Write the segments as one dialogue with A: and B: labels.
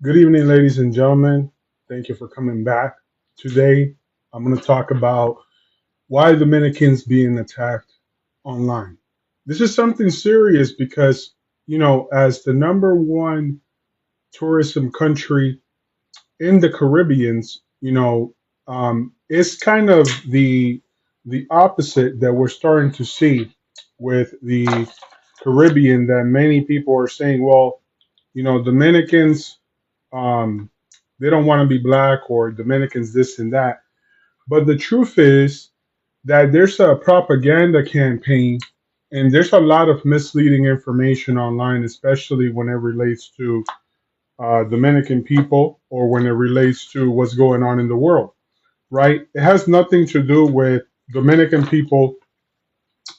A: Good evening, ladies and gentlemen. Thank you for coming back. Today, I'm going to talk about why Dominicans being attacked online. This is something serious because, as the number one tourism country in the Caribbeans, it's kind of the opposite that we're starting to see with the Caribbean. That many people are saying, well, Dominicans um, they don't want to be black or Dominicans, this and that. But the truth is that there's a propaganda campaign and there's a lot of misleading information online, especially when it relates to Dominican people or when it relates to what's going on in the world, right? It has nothing to do with Dominican people,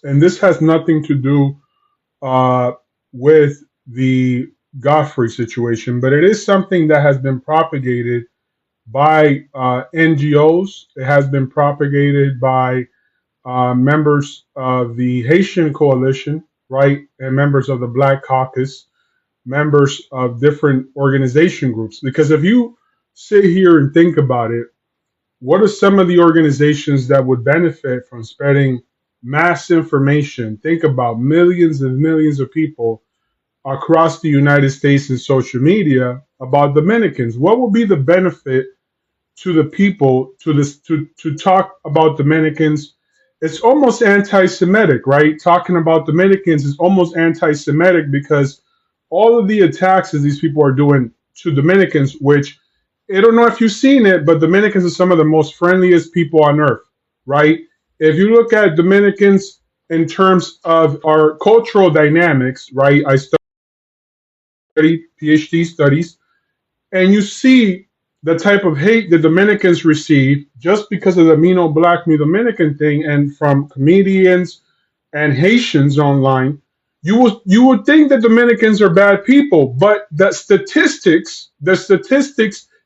A: and this has nothing to do uh, with the Godfrey situation, but it is something that has been propagated by NGOs. It has been propagated by members of the Haitian Coalition, right, and members of the Black Caucus, members of different organization groups. Because if you sit here and think about it, what are some of the organizations that would benefit from spreading mass information? Think about millions and millions of people across the United States in social media about Dominicans. What would be the benefit to the people to talk about Dominicans? It's almost anti-Semitic, right? Talking about Dominicans is almost anti-Semitic because all of the attacks that these people are doing to Dominicans, which I don't know if you've seen it, but Dominicans are some of the most friendliest people on earth, right? If you look at Dominicans in terms of our cultural dynamics, right? I study PhD studies, and you see the type of hate the Dominicans receive just because of the me no black, me Dominican thing, and from comedians and Haitians online, you would think that Dominicans are bad people, but the statistics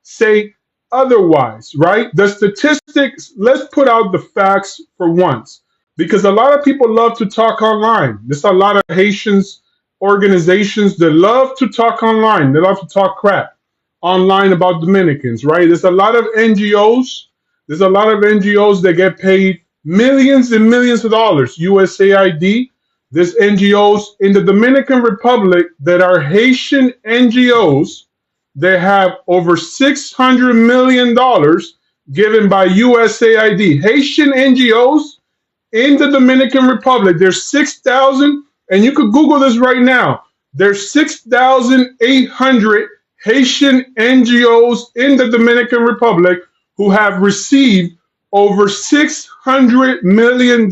A: say otherwise, right? The statistics. Let's put out the facts for once, because a lot of people love to talk online. There's a lot of Haitians organizations that love to talk online. They love to talk crap online about Dominicans, right? There's a lot of NGOs. There's a lot of NGOs that get paid millions and millions of dollars. USAID. There's NGOs in the Dominican Republic that are Haitian NGOs that have over $600 million given by USAID. Haitian NGOs in the Dominican Republic. There's 6,000, and you could Google this right now. There's 6,800 Haitian NGOs in the Dominican Republic who have received over $600 million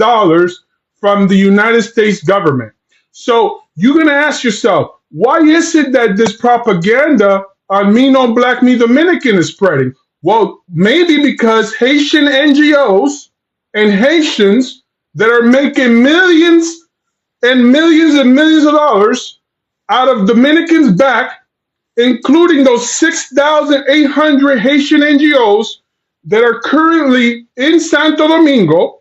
A: from the United States government. So you're going to ask yourself, why is it that this propaganda on me no black, me Dominican is spreading? Well, maybe because Haitian NGOs and Haitians that are making millions and millions of dollars out of Dominicans back, including those 6,800 Haitian NGOs that are currently in Santo Domingo.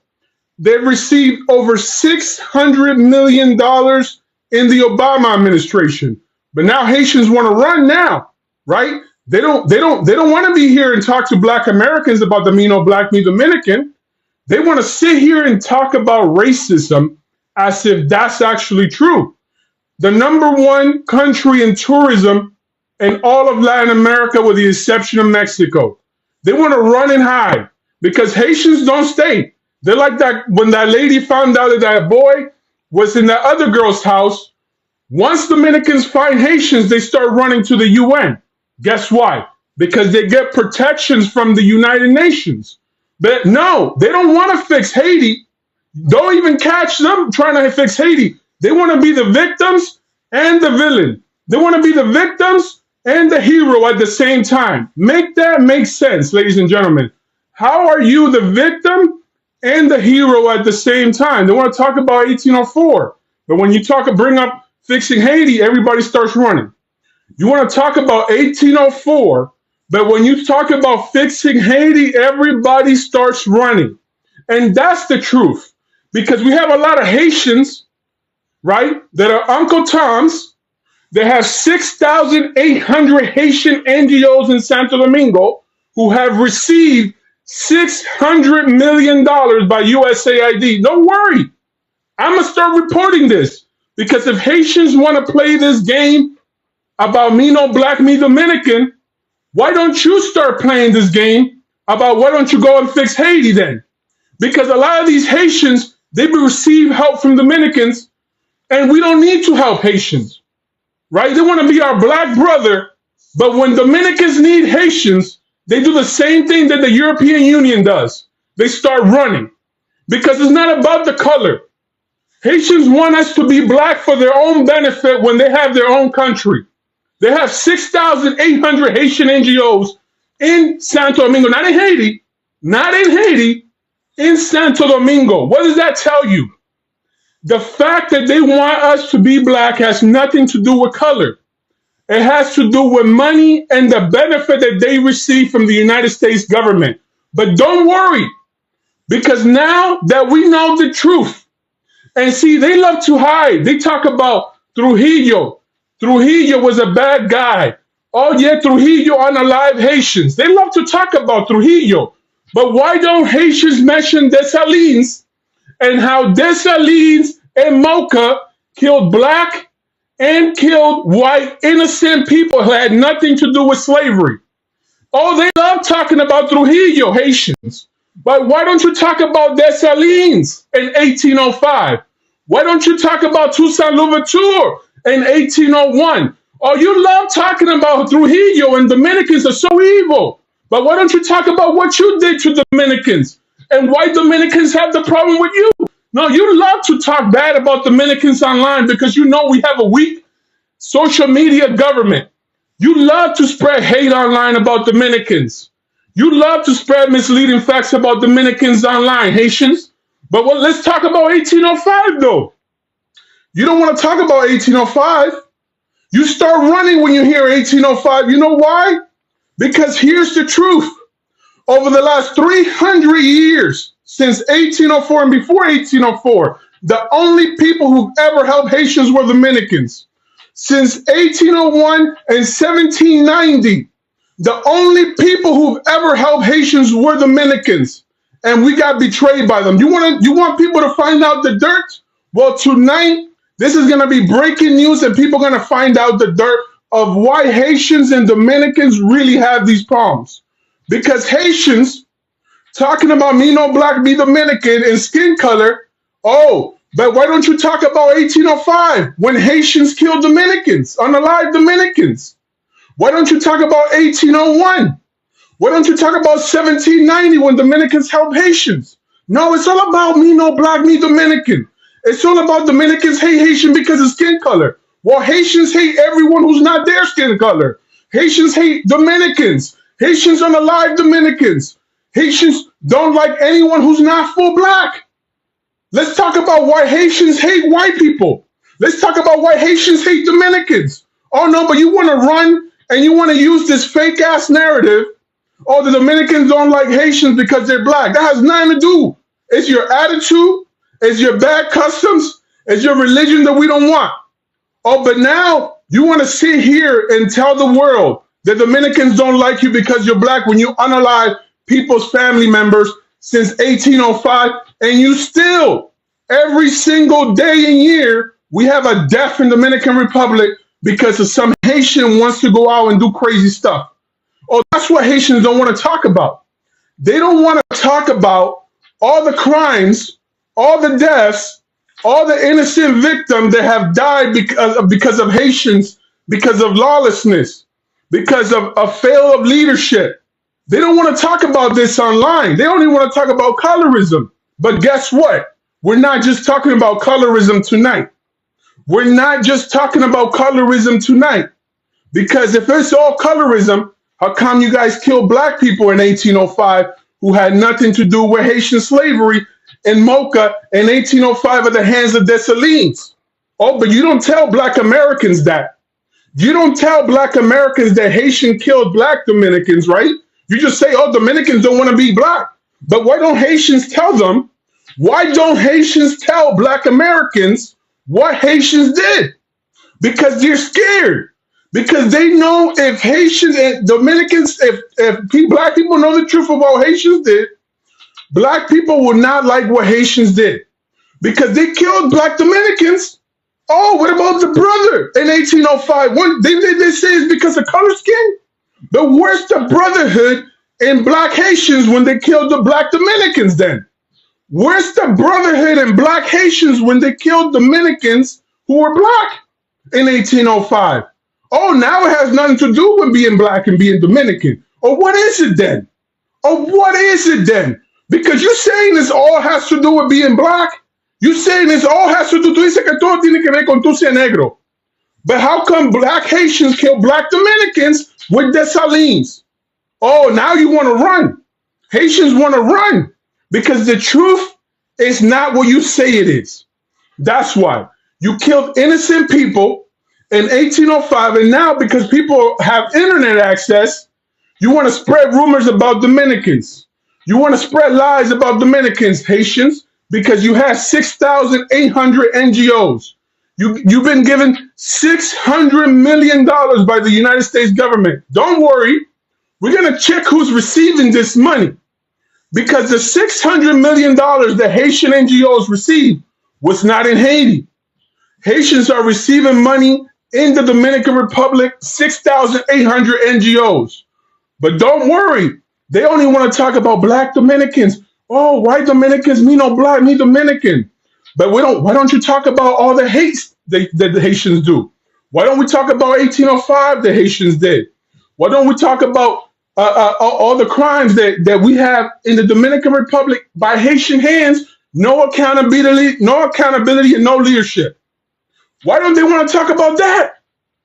A: They've received over $600 million in the Obama administration. But now Haitians want to run now, right? They don't want to be here and talk to black Americans about the me no black, me Dominican. They want to sit here and talk about racism as if that's actually true. The number one country in tourism in all of Latin America, with the exception of Mexico. They want to run and hide because Haitians don't stay. They're like that when that lady found out that that boy was in that other girl's house. Once Dominicans find Haitians, they start running to the UN. Guess why? Because they get protections from the United Nations. But no, they don't want to fix Haiti. Don't even catch them trying to fix Haiti. They want to be the victims and the villain. They want to be the victims and the hero at the same time. Make that make sense, ladies and gentlemen. How are you the victim and the hero at the same time? They want to talk about 1804, but when you bring up fixing Haiti, everybody starts running. You want to talk about 1804, but when you talk about fixing Haiti, everybody starts running. And that's the truth, because we have a lot of Haitians, right, that are Uncle Toms They have 6,800 Haitian NGOs in Santo Domingo who have received $600 million by USAID. Don't worry. I'm going to start reporting this because if Haitians want to play this game about me no black, me Dominican, why don't you start playing this game about why don't you go and fix Haiti then? Because a lot of these Haitians, they receive help from Dominicans and we don't need to help Haitians, right? They want to be our black brother, but when Dominicans need Haitians, they do the same thing that the European Union does. They start running because it's not about the color. Haitians want us to be black for their own benefit when they have their own country. They have 6,800 Haitian NGOs in Santo Domingo, not in Haiti, in Santo Domingo. What does that tell you? The fact that they want us to be black has nothing to do with color. It has to do with money and the benefit that they receive from the United States government. But don't worry, because now that we know the truth, and see, they love to hide. They talk about Trujillo. Trujillo was a bad guy. Oh, yeah, Trujillo unalive Haitians. They love to talk about Trujillo. But why don't Haitians mention Dessalines and how Dessalines and Mocha killed black and killed white innocent people who had nothing to do with slavery? Oh, they love talking about Trujillo, Haitians. But why don't you talk about Dessalines in 1805? Why don't you talk about Toussaint Louverture in 1801? Oh, you love talking about Trujillo and Dominicans are so evil. But why don't you talk about what you did to Dominicans and why Dominicans have the problem with you? No, you love to talk bad about Dominicans online because you know we have a weak social media government. You love to spread hate online about Dominicans. You love to spread misleading facts about Dominicans online, Haitians. But let's talk about 1805, though. You don't want to talk about 1805. You start running when you hear 1805. You know why? Because here's the truth. Over the last 300 years, since 1804 and before 1804, the only people who've ever helped Haitians were Dominicans. Since 1801 and 1790, the only people who've ever helped Haitians were Dominicans, and we got betrayed by them. You want people to find out the dirt? Well, tonight, this is going to be breaking news, and people are going to find out the dirt of why Haitians and Dominicans really have these problems. Because Haitians, talking about me no black, me Dominican, and skin color, oh, but why don't you talk about 1805 when Haitians killed Dominicans, unalive Dominicans? Why don't you talk about 1801? Why don't you talk about 1790 when Dominicans helped Haitians? No, it's all about me no black, me Dominican. It's all about Dominicans hate Haitian because of skin color. While Haitians hate everyone who's not their skin color. Haitians hate Dominicans. Haitians unalive Dominicans. Haitians don't like anyone who's not full black. Let's talk about why Haitians hate white people. Let's talk about why Haitians hate Dominicans. Oh no, but you want to run and you want to use this fake ass narrative. Oh, the Dominicans don't like Haitians because they're black. That has nothing to do. It's your attitude. It's your bad customs. It's your religion that we don't want. Oh, but now you want to sit here and tell the world that Dominicans don't like you because you're black when you unalive people's family members since 1805, and you still, every single day and year, we have a death in Dominican Republic because of some Haitian wants to go out and do crazy stuff. Oh, that's what Haitians don't want to talk about. They don't want to talk about all the crimes, all the deaths, all the innocent victims that have died because of Haitians, because of lawlessness, because of a fail of leadership. They don't want to talk about this online. They don't even want to talk about colorism. But guess what? We're not just talking about colorism tonight. We're not just talking about colorism tonight. Because if it's all colorism, how come you guys killed black people in 1805 who had nothing to do with Haitian slavery in Mocha in 1805 at the hands of Dessalines? Oh, but you don't tell black Americans that. You don't tell black Americans that Haitian killed black Dominicans, right? You just say, oh, Dominicans don't want to be black. But why don't Haitians tell them? Why don't Haitians tell black Americans what Haitians did? because they're scared. Because they know if Haitians and Dominicans, if black people know the truth of what Haitians did, black people will not like what Haitians did. Because they killed black Dominicans. Oh, what about the brother in 1805? They say it's because of color skin. But where's the brotherhood in black Haitians when they killed the black Dominicans then? Where's the brotherhood in black Haitians when they killed Dominicans who were black in 1805? Oh, now it has nothing to do with being black and being Dominican. Or what is it then? Or what is it then? Because you're saying this all has to do with being black. You're saying this all has to do, tú dices que todo tiene que ver con tu ser negro. But how come black Haitians kill black Dominicans with Dessalines? Oh, now you want to run. Haitians want to run because the truth is not what you say it is. That's why. You killed innocent people in 1805, and now because people have internet access, you want to spread rumors about Dominicans. You want to spread lies about Dominicans, Haitians, because you have 6,800 NGOs. You've been given $600 million by the United States government. Don't worry. We're going to check who's receiving this money. Because the $600 million that Haitian NGOs received was not in Haiti. Haitians are receiving money in the Dominican Republic, 6,800 NGOs. But don't worry. They only want to talk about black Dominicans. Oh, white Dominicans, me no black, me Dominican. But why don't you talk about all the hates that the Haitians do? Why don't we talk about 1805 the Haitians did? Why don't we talk about all the crimes that we have in the Dominican Republic by Haitian hands? No accountability, and no leadership. Why don't they want to talk about that?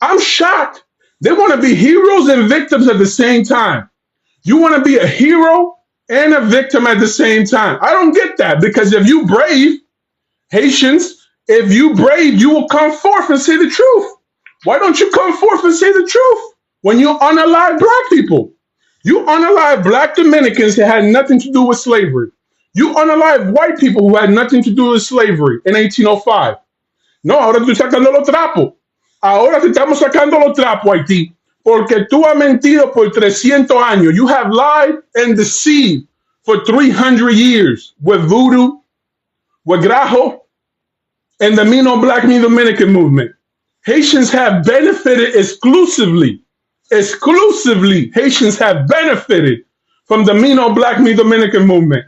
A: I'm shocked. They want to be heroes and victims at the same time. You want to be a hero and a victim at the same time. I don't get that, because if you brave, Haitians, if you brave, you will come forth and say the truth. Why don't you come forth and say the truth when you unalive black people? You unalive black Dominicans that had nothing to do with slavery. You unalive white people who had nothing to do with slavery in 1805. No, ahora tú sacando los trapos. Ahora te estamos sacando los trapos, Haití. Porque tú has mentido por 300 años. You have lied and deceived for 300 years with voodoo, with grajo, and the Me No Black Me Dominican movement. Haitians have benefited exclusively, Haitians have benefited from the Me No Black Me Dominican movement.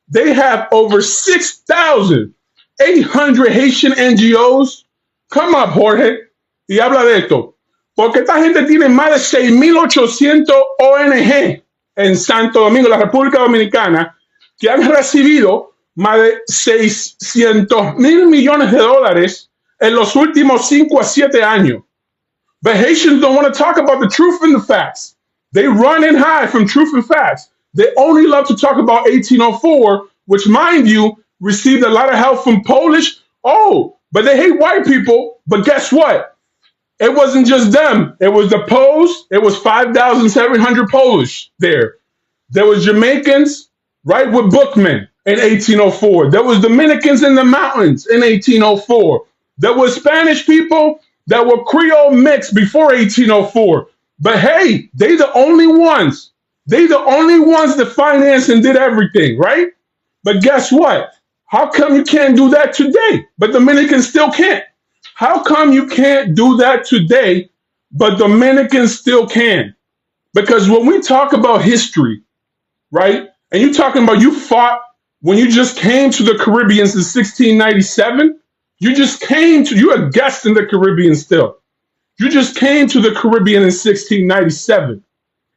A: They have over 6,800 Haitian NGOs. Come up, Jorge, y habla de esto. Porque esta gente tiene más de 6,800 ONG en Santo Domingo, la República Dominicana, que han recibido más de 600,000 millones de dólares en los últimos 5 a 7 años. But Haitians don't want to talk about the truth and the facts. They run and hide from truth and facts. They only love to talk about 1804, which, mind you, received a lot of help from Polish. Oh, but they hate white people. But guess what? It wasn't just them. It was the Poles. It was 5,700 Polish there. There was Jamaicans, right, with Bookman in 1804. There was Dominicans in the mountains in 1804. There was Spanish people that were Creole mixed before 1804. But hey, they the only ones. They the only ones that financed and did everything, right? But guess what? How come you can't do that today, but Dominicans still can't? How come you can't do that today, but Dominicans still can? Because when we talk about history, right, and you're talking about you fought when you just came to the Caribbean in 1697, you're a guest in the Caribbean still. You just came to the Caribbean in 1697,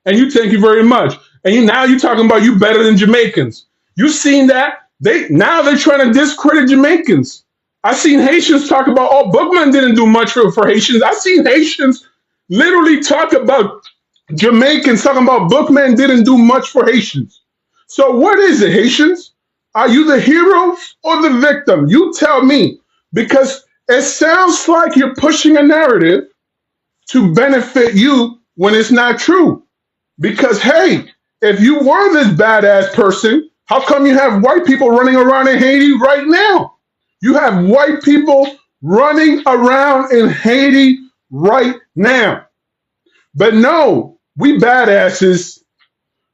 A: and you thank you very much. And now you're talking about you better than Jamaicans. You seen that? Now they're trying to discredit Jamaicans. I seen Haitians talk about, oh, Bookman didn't do much for Haitians. I seen Haitians literally talk about Jamaicans, talking about Bookman didn't do much for Haitians. So what is it, Haitians? Are you the hero or the victim? You tell me, because it sounds like you're pushing a narrative to benefit you when it's not true. Because, hey, if you were this badass person, how come you have white people running around in Haiti right now? You have white people running around in Haiti right now. But no, we badasses.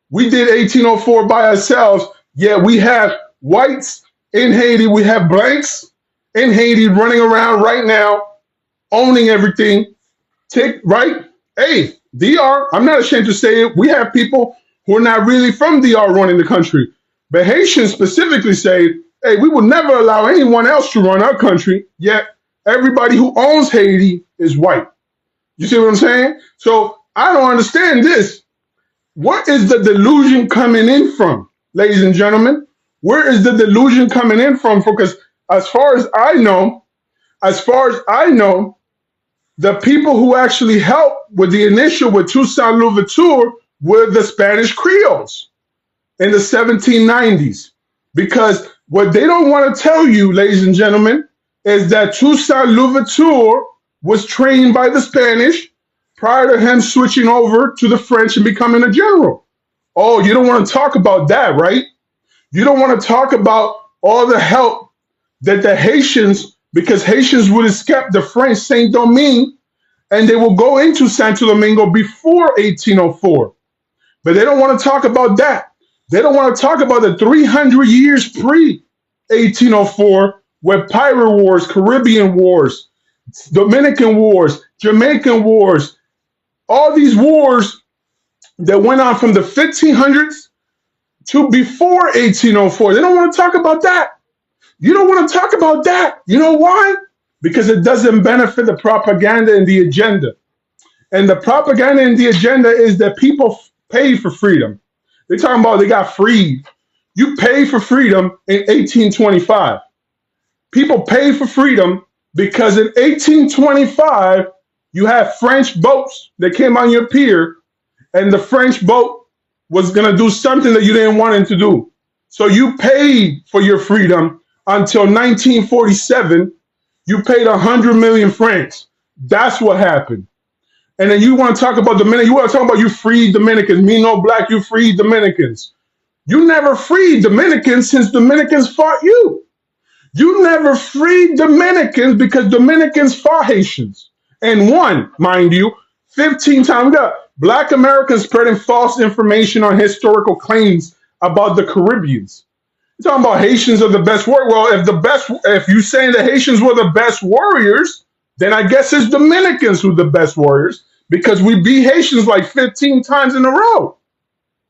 A: We did 1804 by ourselves. Yeah, we have whites in Haiti. We have blanks in Haiti running around right now, owning everything. Right? Hey, DR, I'm not ashamed to say it. We have people who are not really from DR running the country. But Haitians specifically say, hey, we will never allow anyone else to run our country, yet everybody who owns Haiti is white. You see what I'm saying? So I don't understand this. What is the delusion coming in from, ladies and gentlemen? Where is the delusion coming in from? Because as far as I know, as far as I know, the people who actually helped with the initial with Toussaint Louverture were the Spanish Creoles in the 1790s. Because what they don't want to tell you, ladies and gentlemen, is that Toussaint Louverture was trained by the Spanish prior to him switching over to the French and becoming a general. Oh, you don't want to talk about that, right? You don't want to talk about all the help that the Haitians, because Haitians would escape the French Saint Domingue, and they will go into Santo Domingo before 1804. But they don't want to talk about that. They don't want to talk about the 300 years pre 1804, where pirate wars, Caribbean wars, Dominican wars, Jamaican wars, all these wars that went on from the 1500s to before 1804. They don't want to talk about that. You don't want to talk about that. You know why? Because it doesn't benefit the propaganda and the agenda. And the propaganda and the agenda is that people pay for freedom. They're talking about they got freed. You pay for freedom in 1825. People pay for freedom because in 1825, you had French boats that came on your pier, and the French boat was going to do something that you didn't want it to do. So you paid for your freedom until 1947. You paid 100 million francs. That's what happened. And then you want to talk about Dominican. You want to talk about you freed Dominicans. Me no black, you freed Dominicans. You never freed Dominicans since Dominicans fought you. You never freed Dominicans because Dominicans fought Haitians and won, mind you, 15 times. We got black Americans spreading false information on historical claims about the Caribbeans. You're talking about Haitians are the best warriors. Well, if you're saying the Haitians were the best warriors, then I guess it's Dominicans who are the best warriors because we beat Haitians like 15 times in a row.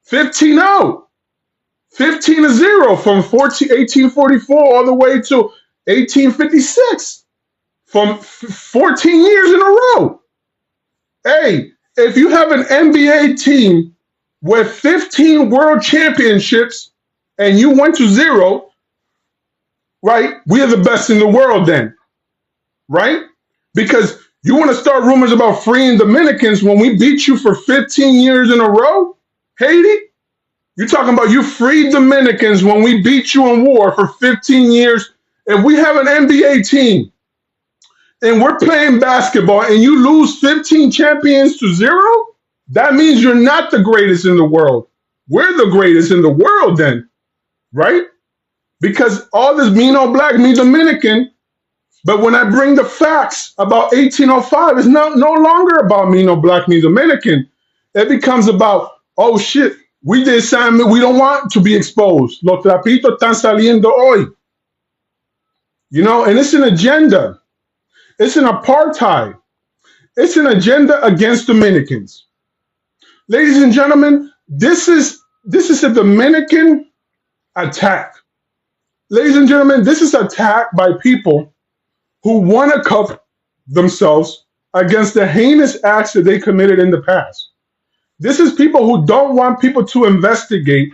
A: 15-0. 15-0 from 1844 all the way to 1856. From 14 years in a row. Hey, if you have an NBA team with 15 world championships and you went to 0, right? We are the best in the world then, right? Because you want to start rumors about freeing Dominicans when we beat you for 15 years in a row, Haiti? You're talking about you freed Dominicans when we beat you in war for 15 years. If we have an NBA team and we're playing basketball and you lose 15 champions to 0, that means you're not the greatest in the world. We're the greatest in the world then, right? Because all this me no black, me Dominican, but when I bring the facts about 1805, it's no longer about me no black, me Dominican. It becomes about, oh shit, we did something we don't want to be exposed. Los trapitos están saliendo hoy. You know, and it's an agenda. It's an apartheid. It's an agenda against Dominicans. Ladies and gentlemen, this is a Dominican attack. Ladies and gentlemen, this is an attack by people who want to cuff themselves against the heinous acts that they committed in the past. This is people who don't want people to investigate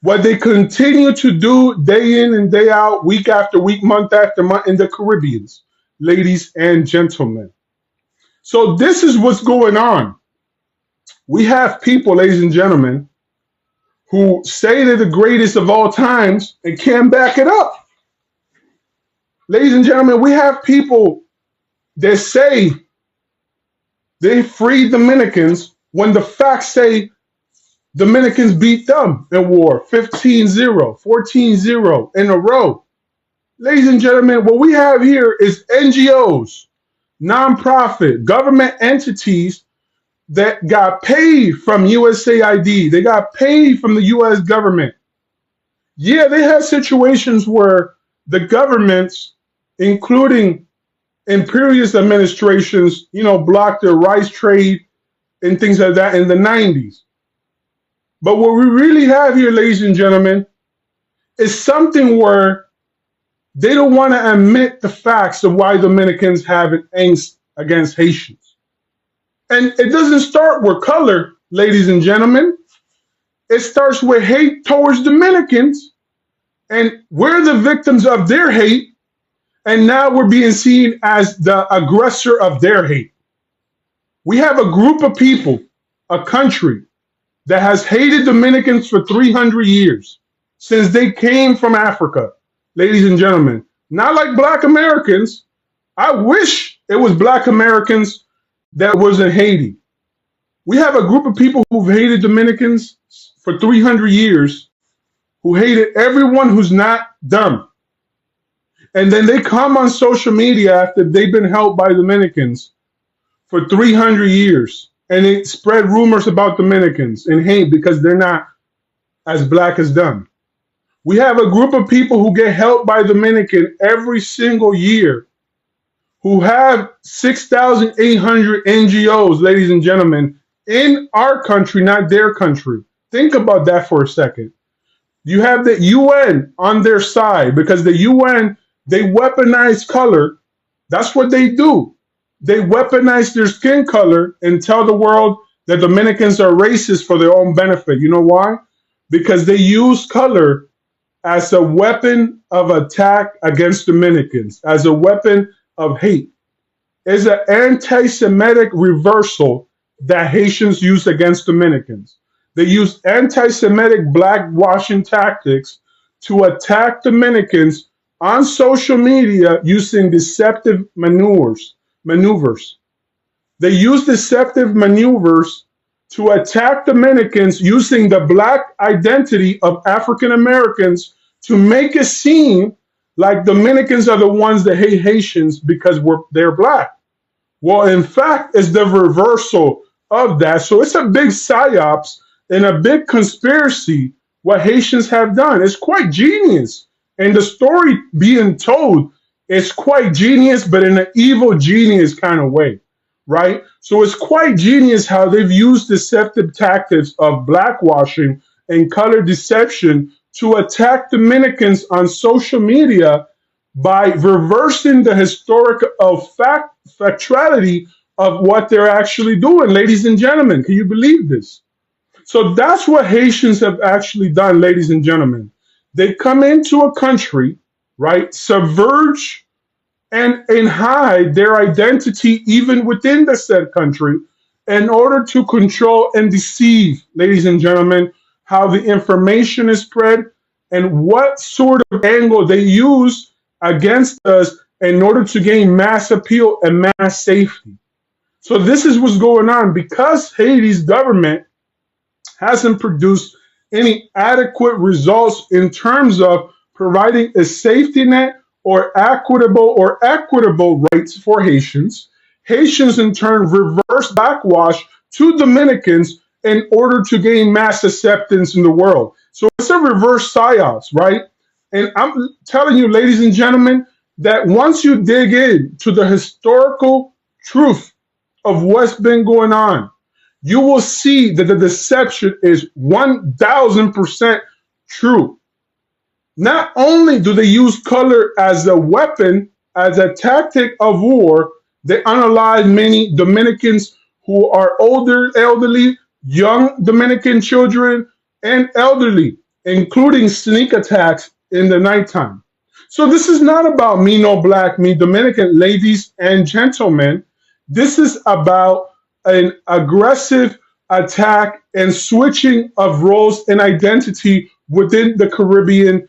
A: what they continue to do day in and day out, week after week, month after month in the Caribbeans, ladies and gentlemen. So this is what's going on. We have people, ladies and gentlemen, who say they're the greatest of all times and can't back it up. Ladies and gentlemen, we have people that say they freed Dominicans when the facts say Dominicans beat them in war 15-0, 14-0 in a row. Ladies and gentlemen, what we have here is NGOs, nonprofit, government entities that got paid from USAID. They got paid from the US government. Yeah, they had situations where the governments, including in previous administrations, blocked the rice trade and things like that in the 90s. But what we really have here, ladies and gentlemen, is something where they don't want to admit the facts of why Dominicans have an angst against Haitians. And it doesn't start with color, ladies and gentlemen. It starts with hate towards Dominicans, and we're the victims of their hate, and now we're being seen as the aggressor of their hate. We have a group of people, a country, that has hated Dominicans for 300 years, since they came from Africa, ladies and gentlemen. Not like Black Americans. I wish it was Black Americans that was in Haiti. We have a group of people who've hated Dominicans for 300 years, who hated everyone who's not dumb. And then they come on social media after they've been helped by Dominicans for 300 years. And they spread rumors about Dominicans and hate because they're not as black as them. We have a group of people who get helped by Dominican every single year, who have 6,800 NGOs, ladies and gentlemen, in our country, not their country. Think about that for a second. You have the UN on their side because the UN, they weaponize color. That's what they do. They weaponize their skin color and tell the world that Dominicans are racist for their own benefit. You know why? Because they use color as a weapon of attack against Dominicans, as a weapon of hate. It's an anti-Semitic reversal that Haitians use against Dominicans. They use anti-Semitic blackwashing tactics to attack Dominicans on social media using deceptive maneuvers. They use deceptive maneuvers to attack Dominicans using the black identity of African Americans to make it seem like Dominicans are the ones that hate Haitians because they're black. Well, in fact, it's the reversal of that. So it's a big psyops and a big conspiracy what Haitians have done. It's quite genius. And the story being told is quite genius, but in an evil genius kind of way, right? So it's quite genius how they've used deceptive tactics of blackwashing and color deception to attack Dominicans on social media by reversing the historic factuality of what they're actually doing. Ladies and gentlemen, can you believe this? So that's what Haitians have actually done, ladies and gentlemen. They come into a country, right, subverge and hide their identity even within the said country in order to control and deceive, ladies and gentlemen, how the information is spread and what sort of angle they use against us in order to gain mass appeal and mass safety. So this is what's going on because Haiti's government hasn't produced any adequate results in terms of providing a safety net or equitable rights for Haitians. Haitians in turn reverse backwash to Dominicans in order to gain mass acceptance in the world. So it's a reverse psyops, right? And I'm telling you, ladies and gentlemen, that once you dig into the historical truth of what's been going on, you will see that the deception is 1,000% true. Not only do they use color as a weapon, as a tactic of war, they unalive many Dominicans who are older, elderly, young Dominican children, and elderly, including sneak attacks in the nighttime. So this is not about me no black, me Dominican, ladies and gentlemen. This is about an aggressive attack and switching of roles and identity within the Caribbean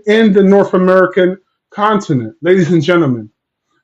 A: and the North American continent, ladies and gentlemen.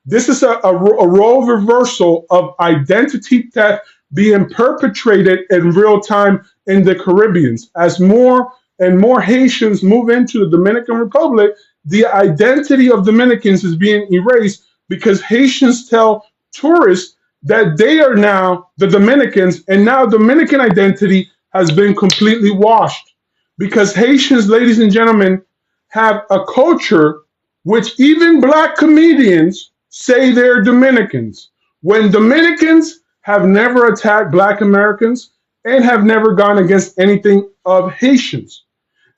A: This is a role reversal of identity theft being perpetrated in real time in the Caribbean as more and more Haitians move into the Dominican Republic, the identity of Dominicans is being erased because Haitians tell tourists that they are now the Dominicans, and now Dominican identity has been completely washed. Because Haitians, ladies and gentlemen, have a culture which even black comedians say they're Dominicans, when Dominicans have never attacked black Americans and have never gone against anything of Haitians.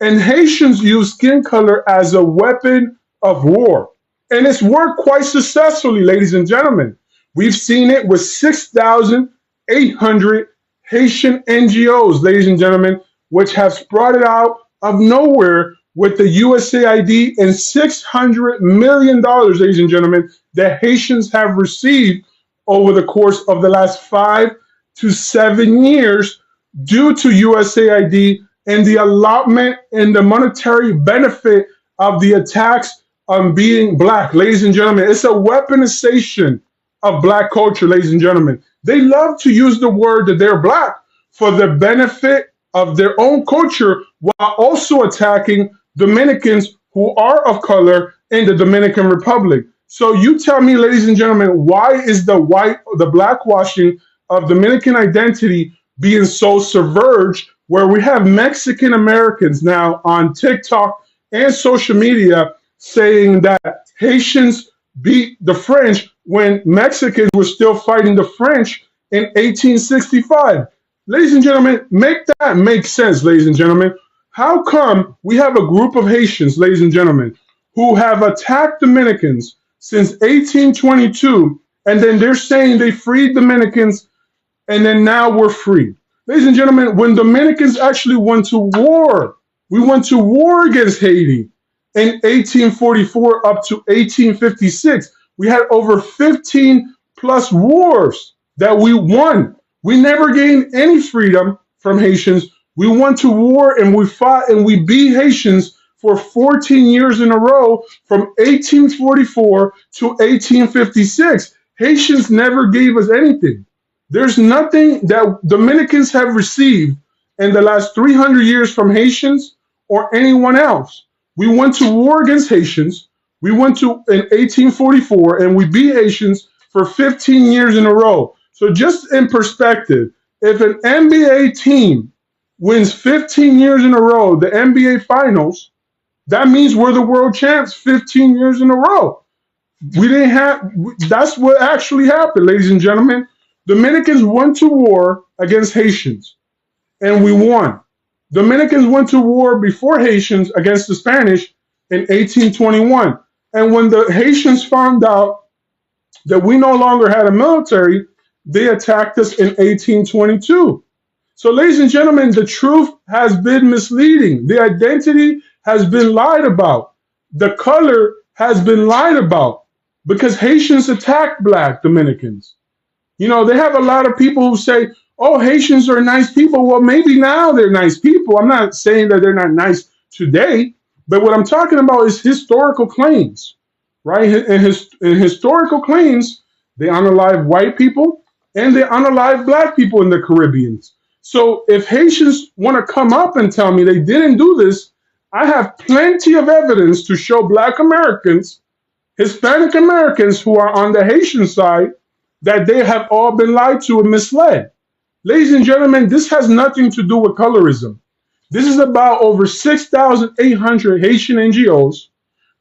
A: And Haitians use skin color as a weapon of war. And it's worked quite successfully, ladies and gentlemen. We've seen it with 6,800 Haitian NGOs, ladies and gentlemen, which have sprouted out of nowhere with the USAID and $600 million, ladies and gentlemen, that Haitians have received over the course of the last 5 to 7 years due to USAID and the allotment and the monetary benefit of the attacks on being black. Ladies and gentlemen, it's a weaponization of black culture, ladies and gentlemen. They love to use the word that they're black for the benefit of their own culture while also attacking Dominicans who are of color in the Dominican Republic. So you tell me, ladies and gentlemen, why is the blackwashing of Dominican identity being so subverged, where we have Mexican Americans now on TikTok and social media saying that Haitians beat the French when Mexicans were still fighting the French in 1865. Ladies and gentlemen, make that make sense, ladies and gentlemen. How come we have a group of Haitians, ladies and gentlemen, who have attacked Dominicans since 1822, and then they're saying they freed Dominicans, and then now we're free? Ladies and gentlemen, when Dominicans actually went to war, we went to war against Haiti in 1844 up to 1856. We had over 15 plus wars that we won. We never gained any freedom from Haitians. We went to war and we fought and we beat Haitians for 14 years in a row from 1844 to 1856. Haitians never gave us anything. There's nothing that Dominicans have received in the last 300 years from Haitians or anyone else. We went to war against Haitians. We went to in 1844 and we beat Haitians for 15 years in a row. So just in perspective, if an NBA team wins 15 years in a row, the NBA finals, that means we're the world champs 15 years in a row. That's what actually happened, ladies and gentlemen. Dominicans went to war against Haitians and we won. Dominicans went to war before Haitians against the Spanish in 1821. And when the Haitians found out that we no longer had a military, they attacked us in 1822. So, ladies and gentlemen, the truth has been misleading. The identity has been lied about. The color has been lied about because Haitians attacked black Dominicans. You know, they have a lot of people who say, oh, Haitians are nice people. Well, maybe now they're nice people. I'm not saying that they're not nice today, but what I'm talking about is historical claims, right? In historical claims, they unalive white people and they unalive black people in the Caribbean. So if Haitians want to come up and tell me they didn't do this, I have plenty of evidence to show black Americans, Hispanic Americans who are on the Haitian side, that they have all been lied to and misled. Ladies and gentlemen, this has nothing to do with colorism. This is about over 6,800 Haitian NGOs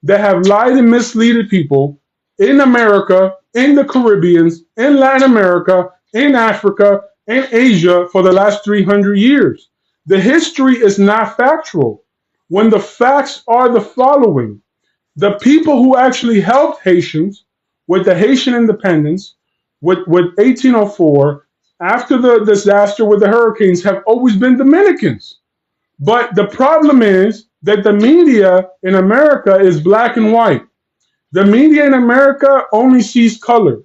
A: that have lied and misled people in America, in the Caribbean, in Latin America, in Africa, in Asia for the last 300 years. The history is not factual. When the facts are the following: the people who actually helped Haitians with the Haitian independence, with 1804, after the disaster with the hurricanes, have always been Dominicans. But the problem is that the media in America is black and white. The media in America only sees color.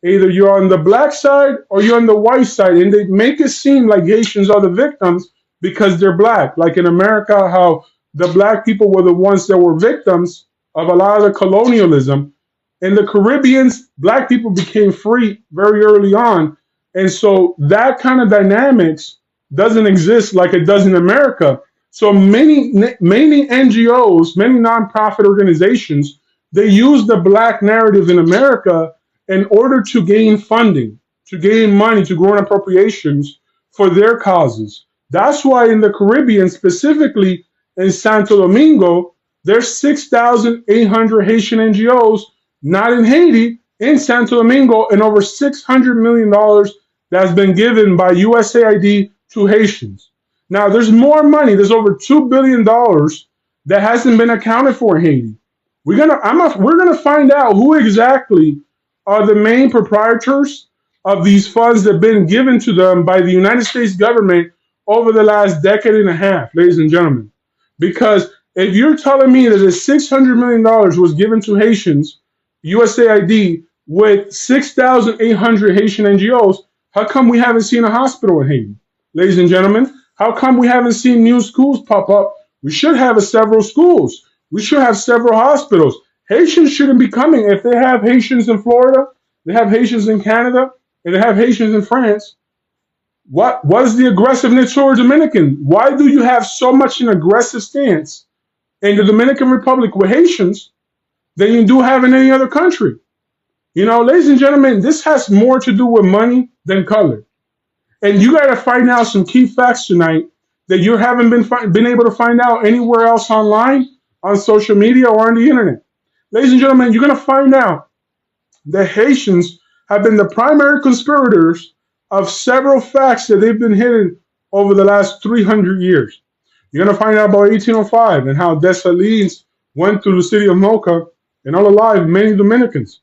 A: Either you're on the black side or you're on the white side, and they make it seem like Haitians are the victims because they're black. Like in America, how the black people were the ones that were victims of a lot of the colonialism. In the Caribbean, black people became free very early on. And so that kind of dynamics doesn't exist like it does in America. So many NGOs, many nonprofit organizations, they use the black narrative in America in order to gain funding, to gain money, to grow in appropriations for their causes. That's why in the Caribbean, specifically in Santo Domingo, there's 6,800 Haitian NGOs, not in Haiti, in Santo Domingo, and over $600 million that's been given by USAID to Haitians. Now, there's more money. There's over $2 billion that hasn't been accounted for in Haiti. We're gonna find out who exactly are the main proprietors of these funds that have been given to them by the United States government over the last decade and a half, ladies and gentlemen. Because if you're telling me that the $600 million was given to Haitians, USAID, with 6,800 Haitian NGOs, how come we haven't seen a hospital in Haiti? Ladies and gentlemen, how come we haven't seen new schools pop up? We should have several schools. We should have several hospitals. Haitians shouldn't be coming. If they have Haitians in Florida, they have Haitians in Canada, and they have Haitians in France, what is the aggressiveness towards Dominican? Why do you have so much an aggressive stance in the Dominican Republic with Haitians than you do have in any other country? You know, ladies and gentlemen, this has more to do with money than color. And you got to find out some key facts tonight that you haven't been able to find out anywhere else online, on social media, or on the internet. Ladies and gentlemen, you're going to find out that Haitians have been the primary conspirators of several facts that they've been hidden over the last 300 years. You're going to find out about 1805 and how Dessalines went through the city of Mocha and unalive many Dominicans.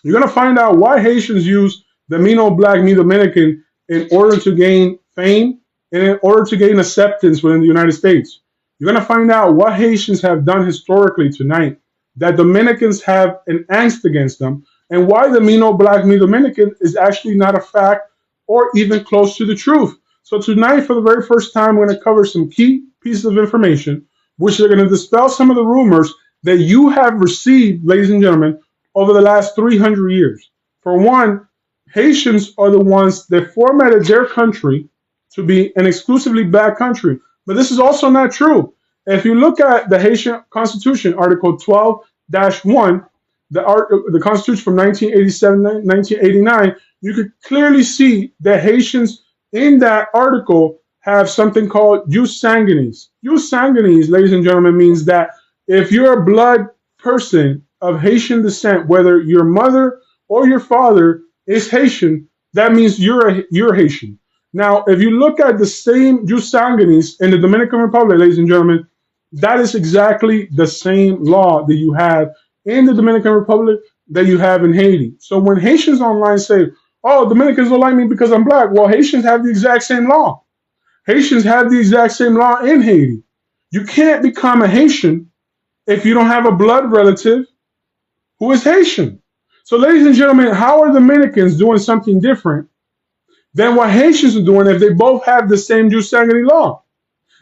A: You're going to find out why Haitians use the Me No Black, Me Dominican in order to gain fame and in order to gain acceptance within the United States. You're going to find out what Haitians have done historically tonight that Dominicans have an angst against them, and why the Me No Black, Me Dominican is actually not a fact or even close to the truth. So tonight, for the very first time, we're going to cover some key pieces of information, which are going to dispel some of the rumors that you have received, ladies and gentlemen, over the last 300 years. For one, Haitians are the ones that formatted their country to be an exclusively black country. But this is also not true. If you look at the Haitian Constitution, Article 12-1, the Constitution from 1987, 1989, you could clearly see that Haitians in that article have something called jus sanguinis. Jus sanguinis, ladies and gentlemen, means that if you're a blood person of Haitian descent, whether your mother or your father is Haitian, that means you're Haitian. Now, if you look at the same jus sanguinis in the Dominican Republic, ladies and gentlemen, that is exactly the same law that you have in the Dominican Republic that you have in Haiti. So when Haitians online say, oh, Dominicans don't like me because I'm black, well, Haitians have the exact same law. Haitians have the exact same law in Haiti. You can't become a Haitian if you don't have a blood relative who is Haitian. So, ladies and gentlemen, how are Dominicans doing something different than what Haitians are doing if they both have the same jus sanguinis law?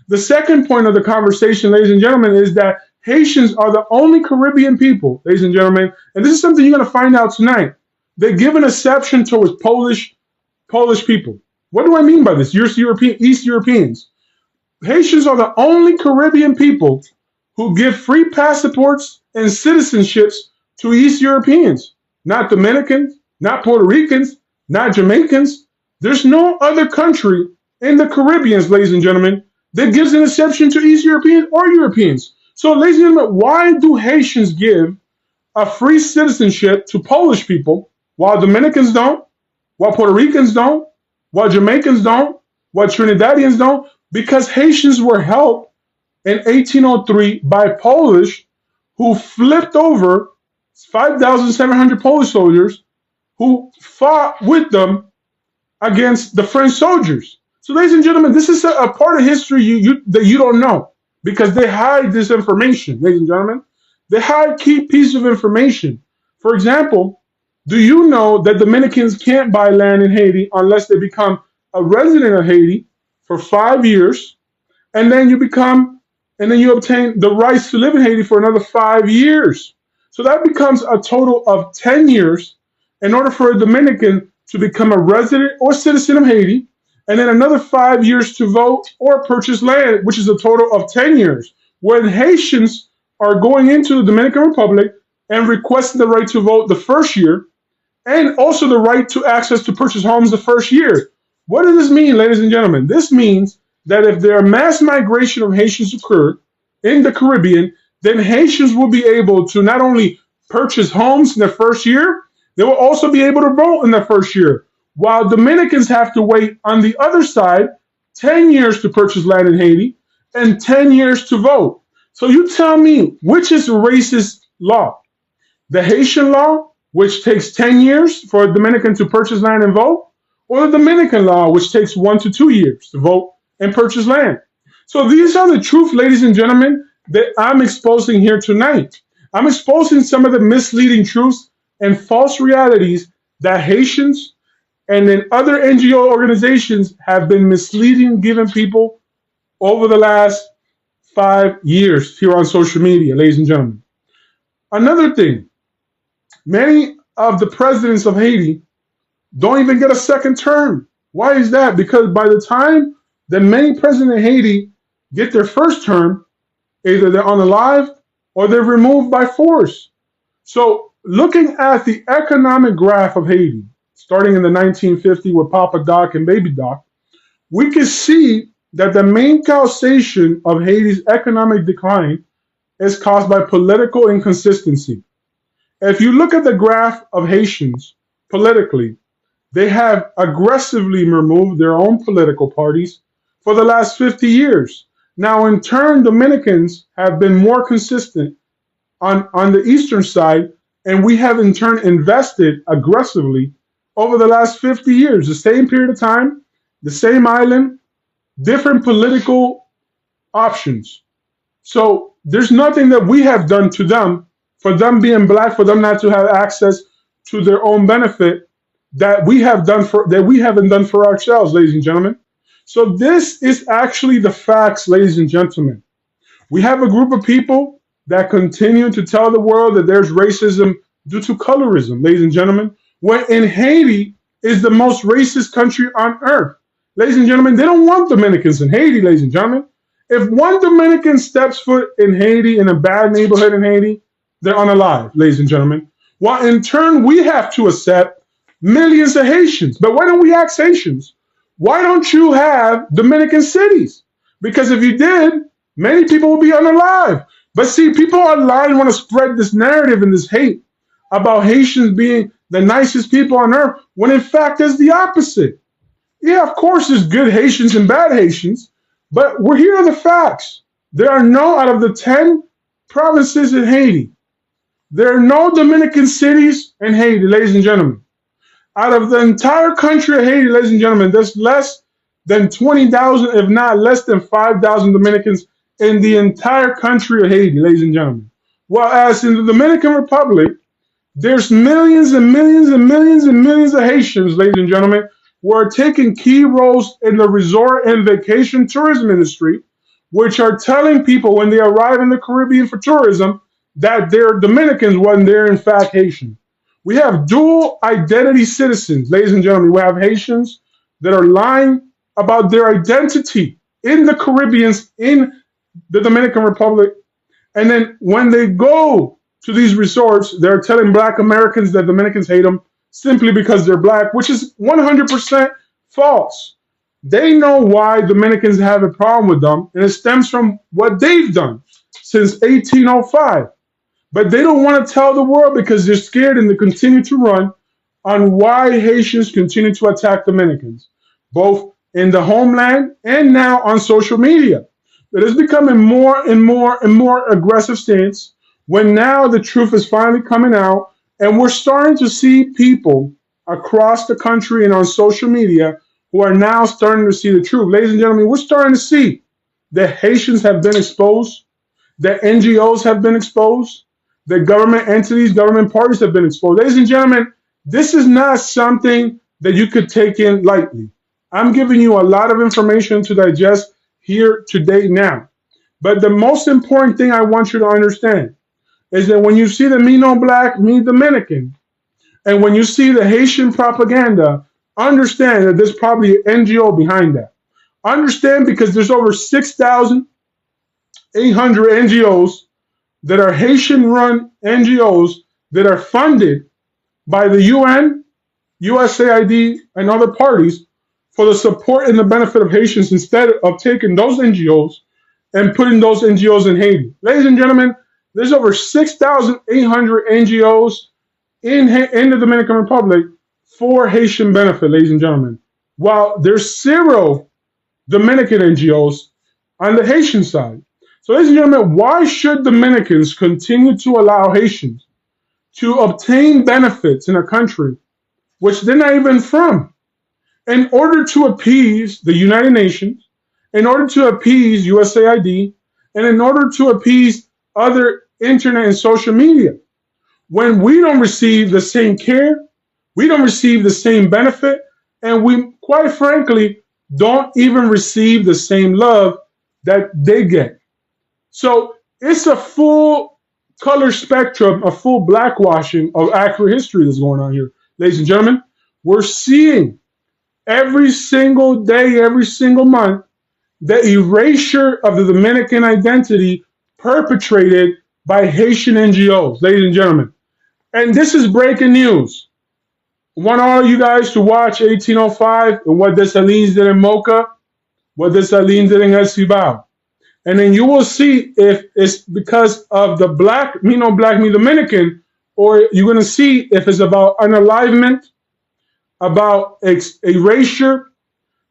A: The second point of the conversation, ladies and gentlemen, is that Haitians are the only Caribbean people, ladies and gentlemen, and this is something you're going to find out tonight. They give an exception towards Polish people. What do I mean by this? East Europeans. Haitians are the only Caribbean people who give free passports and citizenships to East Europeans. Not Dominicans, not Puerto Ricans, not Jamaicans. There's no other country in the Caribbean, ladies and gentlemen, that gives an exception to East Europeans or Europeans. So, ladies and gentlemen, why do Haitians give a free citizenship to Polish people while Dominicans don't, while Puerto Ricans don't, while Jamaicans don't, while Trinidadians don't? Because Haitians were helped in 1803 by Polish who flipped over 5,700 Polish soldiers who fought with them against the French soldiers. So, ladies and gentlemen, this is a part of history that you don't know because they hide this information, ladies and gentlemen. They hide key pieces of information. For example, do you know that Dominicans can't buy land in Haiti unless they become a resident of Haiti for 5 years, and then you obtain the rights to live in Haiti for another 5 years. So that becomes a total of 10 years in order for a Dominican to become a resident or citizen of Haiti. and then another 5 years to vote or purchase land, which is a total of 10 years. When Haitians are going into the Dominican Republic and requesting the right to vote the first year, and also the right to access to purchase homes the first year. What does this mean, ladies and gentlemen? This means that if there are mass migration of Haitians occur in the Caribbean, then Haitians will be able to not only purchase homes in the first year, they will also be able to vote in the first year. While Dominicans have to wait on the other side 10 years to purchase land in Haiti and 10 years to vote. So you tell me, which is racist law? The Haitian law, which takes 10 years for a Dominican to purchase land and vote, or the Dominican law, which takes 1 to 2 years to vote and purchase land. So these are the truth, ladies and gentlemen, that I'm exposing here tonight. I'm exposing some of the misleading truths and false realities that Haitians and then other NGO organizations have been misleading, giving people over the last 5 years here on social media, ladies and gentlemen. Another thing, many of the presidents of Haiti don't even get a second term. Why is that? Because by the time that many presidents of Haiti get their first term, either they're unalive or they're removed by force. So looking at the economic graph of Haiti, starting in the 1950s with Papa Doc and Baby Doc, we can see that the main causation of Haiti's economic decline is caused by political inconsistency. If you look at the graph of Haitians politically, they have aggressively removed their own political parties for the last 50 years. Now, in turn, Dominicans have been more consistent on the eastern side, and we have in turn invested aggressively over the last 50 years, the same period of time, the same island, different political options. So there's nothing that we have done to them, for them being black, for them not to have access to their own benefit that we have done for that we haven't done for ourselves, ladies and gentlemen. So this is actually the facts, ladies and gentlemen. We have a group of people that continue to tell the world that there's racism due to colorism, ladies and gentlemen, when in Haiti is the most racist country on earth. Ladies and gentlemen, they don't want Dominicans in Haiti, ladies and gentlemen. If one Dominican steps foot in Haiti, in a bad neighborhood in Haiti, they're unalive, ladies and gentlemen. While in turn, we have to accept millions of Haitians. But why don't we ask Haitians? Why don't you have Dominican cities? Because if you did, many people will be unalive. But see, people online want to spread this narrative and this hate about Haitians being the nicest people on earth, when in fact it's the opposite. Yeah, of course there's good Haitians and bad Haitians, but here are the facts. There are no, out of the 10 provinces in Haiti, there are no Dominican cities in Haiti, ladies and gentlemen. Out of the entire country of Haiti, ladies and gentlemen, there's less than 20,000, if not less than 5,000 Dominicans in the entire country of Haiti, ladies and gentlemen. Whereas in the Dominican Republic, there's millions and millions and millions and millions of Haitians, ladies and gentlemen, who are taking key roles in the resort and vacation tourism industry, which are telling people when they arrive in the Caribbean for tourism that they're Dominicans when they're in fact Haitian. We have dual identity citizens, ladies and gentlemen. We have Haitians that are lying about their identity in the Caribbean, in the Dominican Republic. And then when they go to these resorts, they're telling black Americans that Dominicans hate them simply because they're black, which is 100% false. They know why Dominicans have a problem with them, and it stems from what they've done since 1805. But they don't want to tell the world because they're scared, and they continue to run on why Haitians continue to attack Dominicans, both in the homeland and now on social media. It is becoming more and more and more aggressive stance when now the truth is finally coming out, and we're starting to see people across the country and on social media who are now starting to see the truth. Ladies and gentlemen, we're starting to see that Haitians have been exposed, that NGOs have been exposed, that government entities, government parties have been exposed. Ladies and gentlemen, this is not something that you could take in lightly. I'm giving you a lot of information to digest here today now. But the most important thing I want you to understand is that when you see the me no black, me Dominican, and when you see the Haitian propaganda understand that there's probably an NGO behind that. Understand because there's over 6,800 NGOs that are Haitian-run NGOs that are funded by the UN, USAID, and other parties for the support and the benefit of Haitians instead of taking those NGOs and putting those NGOs in Haiti. Ladies and gentlemen, there's over 6,800 NGOs in the Dominican Republic for Haitian benefit, ladies and gentlemen. While there's 0 Dominican NGOs on the Haitian side. So, ladies and gentlemen, why should Dominicans continue to allow Haitians to obtain benefits in a country which they're not even from in order to appease the United Nations, in order to appease USAID, and in order to appease other internet and social media? When we don't receive the same care, we don't receive the same benefit, and we, quite frankly, don't even receive the same love that they get. So it's a full color spectrum, a full blackwashing of accurate history that's going on here. Ladies and gentlemen, we're seeing every single day, every single month, the erasure of the Dominican identity perpetrated by Haitian NGOs, ladies and gentlemen. And this is breaking news. I want all you guys to watch 1805 and what Dessalines did in Mocha, what Dessalines did in El Cibao. And then you will see if it's because of the black, me Dominican, or you're going to see if it's about unalivement, about erasure,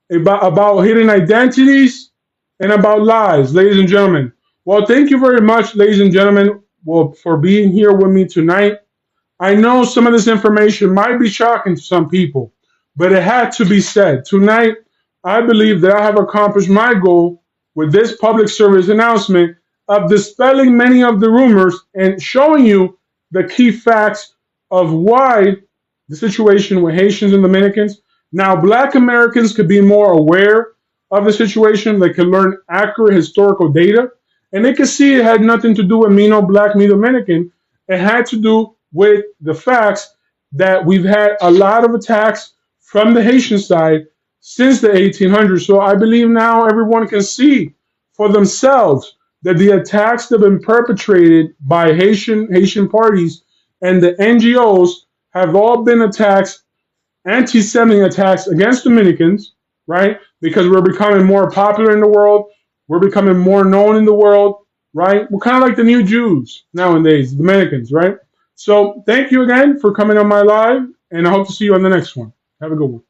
A: about hidden identities, and about lies, ladies and gentlemen. Well, thank you very much, ladies and gentlemen, for being here with me tonight. I know some of this information might be shocking to some people, but it had to be said. Tonight, I believe that I have accomplished my goal with this public service announcement of dispelling many of the rumors and showing you the key facts of why the situation with Haitians and Dominicans. Now, Black Americans could be more aware of the situation. They can learn accurate historical data, and they can see it had nothing to do with me no Black, me Dominican. It had to do with the facts that we've had a lot of attacks from the Haitian side since the 1800s. So I believe now everyone can see for themselves that the attacks that have been perpetrated by Haitian parties and the NGOs have all been attacks, anti-Semitic attacks against Dominicans, right? Because we're becoming more popular in the world. We're becoming more known in the world, right? We're kind of like the new Jews nowadays, Dominicans, right? So thank you again for coming on my live, and I hope to see you on the next one. Have a good one.